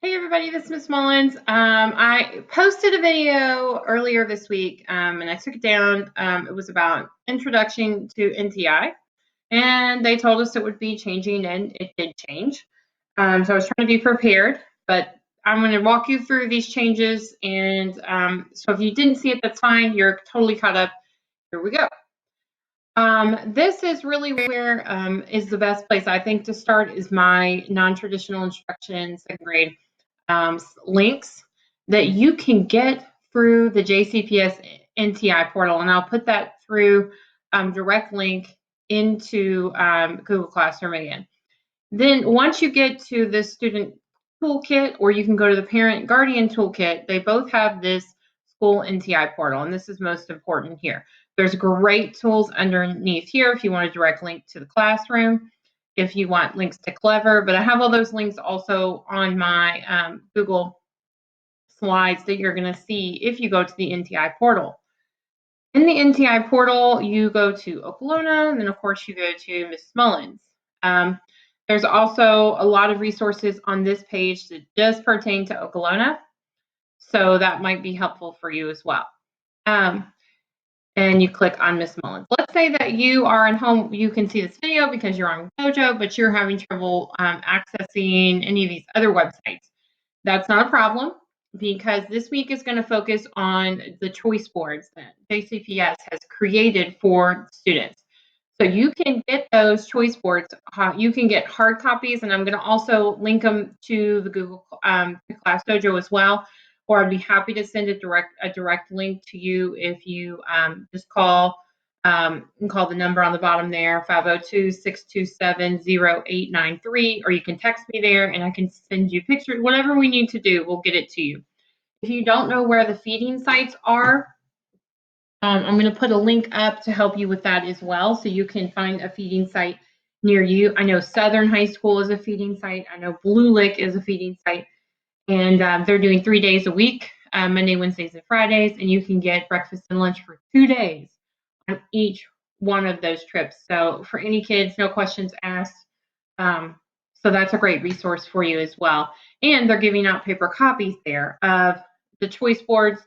Hey everybody, this is Miss Mullins. I posted a video earlier this week and I took it down. It was about introduction to NTI, and they told us it would be changing, and it did change. So I was trying to be prepared, but I'm going to walk you through these changes. And so if you didn't see it, that's fine. You're totally caught up. Here we go. This is really where is the best place I think to start is my non-traditional instruction second grade links that you can get through the JCPS NTI portal, and I'll put that through direct link into Google Classroom again. Then once you get to the student toolkit, or you can go to the parent guardian toolkit, they both have this school NTI portal, and this is most important here. There's great tools underneath here if you want a direct link to the classroom, if you want links to Clever, but I have all those links also on my Google slides that you're going to see if you go to the NTI portal. In the NTI portal, you go to Okolona, and then of course you go to Miss Mullins. There's also a lot of resources on this page that does pertain to Okolona, so that might be helpful for you as well. And you click on Miss Mullins. Let's say that you are at home, you can see this video because you're on Mojo, but you're having trouble accessing any of these other websites. That's not a problem, because this week is going to focus on the choice boards that JCPS has created for students. So you can get those choice boards. You can get hard copies, and I'm going to also link them to the Google Class Dojo as well. Or I'd be happy to send a direct link to you if you just call the number on the bottom there, 502-627-0893, or you can text me there and I can send you pictures. Whatever we need to do, we'll get it to you. If you don't know where the feeding sites are, I'm going to put a link up to help you with that as well, so you can find a feeding site near you. I know Southern High School is a feeding site. I know Blue Lick is a feeding site, and they're doing 3 days a week, Monday, Wednesdays, and Fridays, and you can get breakfast and lunch for 2 days on each one of those trips. So for any kids, no questions asked. So that's a great resource for you as well. And they're giving out paper copies there of the choice boards.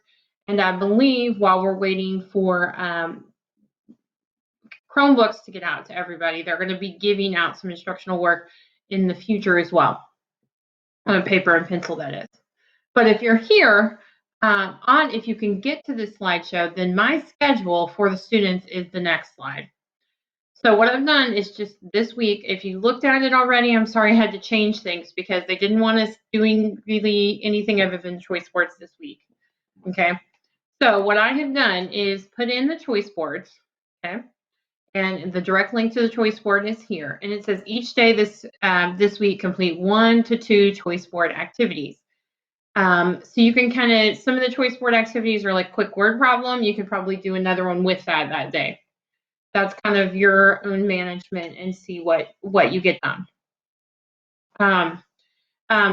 And I believe while we're waiting for Chromebooks to get out to everybody, they're going to be giving out some instructional work in the future as well, on paper and pencil, that is. But if you're here, if you can get to this slideshow, then my schedule for the students is the next slide. So what I've done is just this week, if you looked at it already, I'm sorry I had to change things because they didn't want us doing really anything other than choice boards this week. Okay. So what I have done is put in the choice boards. Okay. And the direct link to the choice board is here. And it says each day this week, complete 1 to 2 choice board activities. So you can some of the choice board activities are like quick word problem. You could probably do another one with that day. That's kind of your own management, and see what you get done.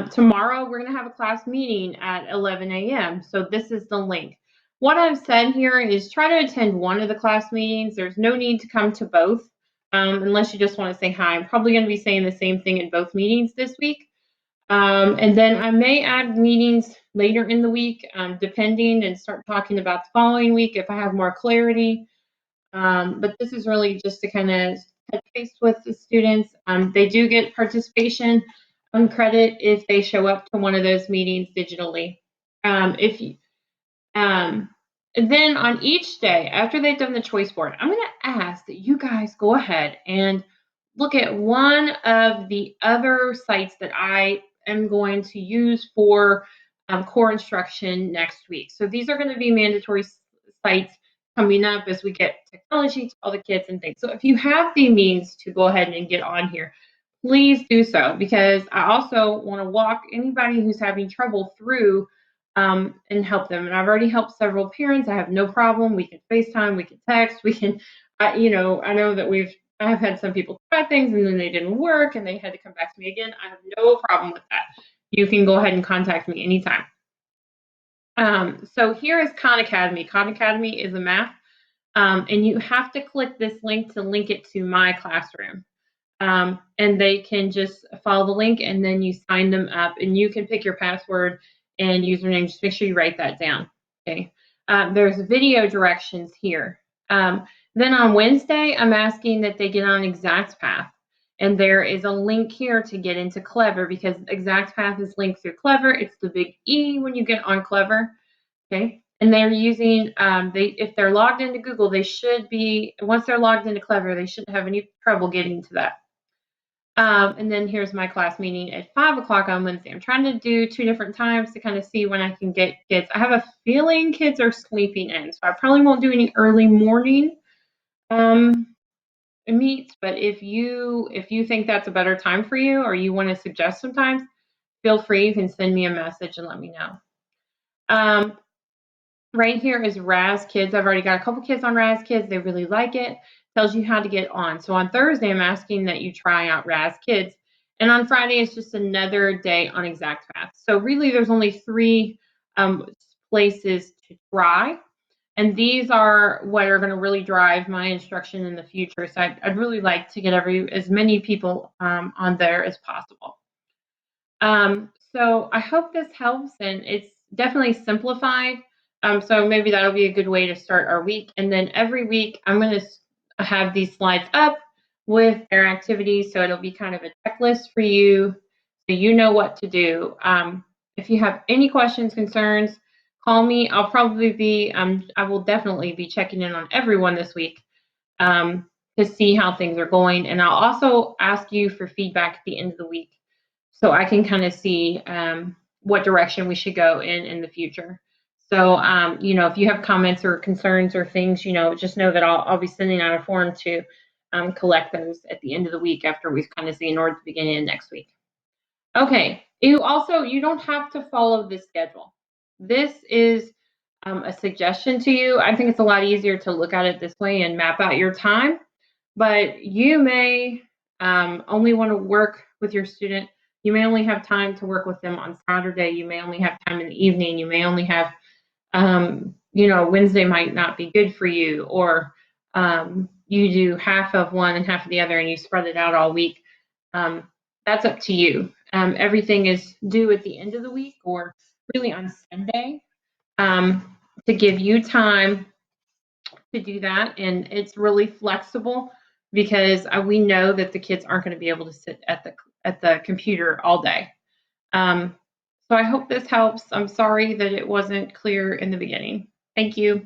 Tomorrow we're going to have a class meeting at 11 a.m. So this is the link. What I've said here is try to attend one of the class meetings. There's no need to come to both unless you just want to say hi. I'm probably going to be saying the same thing in both meetings this week. And then I may add meetings later in the week, depending, and start talking about the following week if I have more clarity. But this is really just to kind of touch base with the students. They do get participation on credit if they show up to one of those meetings digitally. And then on each day, after they've done the choice board, I'm going to ask that you guys go ahead and look at one of the other sites that I am going to use for core instruction next week. So these are going to be mandatory sites coming up as we get technology to all the kids and things. So if you have the means to go ahead and get on here, please do so, because I also want to walk anybody who's having trouble through and help them. And I've already helped several parents. I have no problem. We can FaceTime, we can text, we can, I know that I have had some people try things and then they didn't work and they had to come back to me again. I have no problem with that. You can go ahead and contact me anytime. So here is Khan Academy. Khan Academy is a math, and you have to click this link to link it to my classroom. and they can just follow the link and then you sign them up and you can pick your password and username. Just make sure you write that down. Okay. There's video directions here. Then on Wednesday, I'm asking that they get on ExactPath. And there is a link here to get into Clever because ExactPath is linked through Clever. It's the big E when you get on Clever. Okay. And they're using, if they're logged into Google, they should be, once they're logged into Clever, they shouldn't have any trouble getting to that. And then here's my class meeting at 5 o'clock on Wednesday. I'm trying to do 2 different times to kind of see when I can get kids. I have a feeling kids are sleeping in, so I probably won't do any early morning meets. But if you think that's a better time for you or you want to suggest sometimes, feel free. You can send me a message and let me know. Right here is Raz Kids. I've already got a couple kids on Raz Kids. They really like it. Tells you how to get on. So on Thursday, I'm asking that you try out Raz Kids. And on Friday, it's just another day on ExactPath. So really, there's only 3 places to try. And these are what are going to really drive my instruction in the future. So I'd really like to get as many people on there as possible. So I hope this helps, and it's definitely simplified. So maybe that'll be a good way to start our week. And then every week, I'm going to have these slides up with their activities. So it'll be kind of a checklist for you so you know what to do. If you have any questions, concerns, call me. I'll probably be, I will definitely be checking in on everyone this week to see how things are going. And I'll also ask you for feedback at the end of the week so I can kind of see what direction we should go in the future. So, if you have comments or concerns or things, just know that I'll be sending out a form to collect those at the end of the week after we've kind of seen or at the beginning of next week. Okay. You don't have to follow this schedule. This is a suggestion to you. I think it's a lot easier to look at it this way and map out your time, but you may only want to work with your student. You may only have time to work with them on Saturday. You may only have time in the evening. You may only have, Wednesday might not be good for you, or you do half of one and half of the other and you spread it out all week. That's up to you. Everything is due at the end of the week or really on Sunday to give you time to do that. And it's really flexible because we know that the kids aren't going to be able to sit at the computer all day. So I hope this helps. I'm sorry that it wasn't clear in the beginning. Thank you.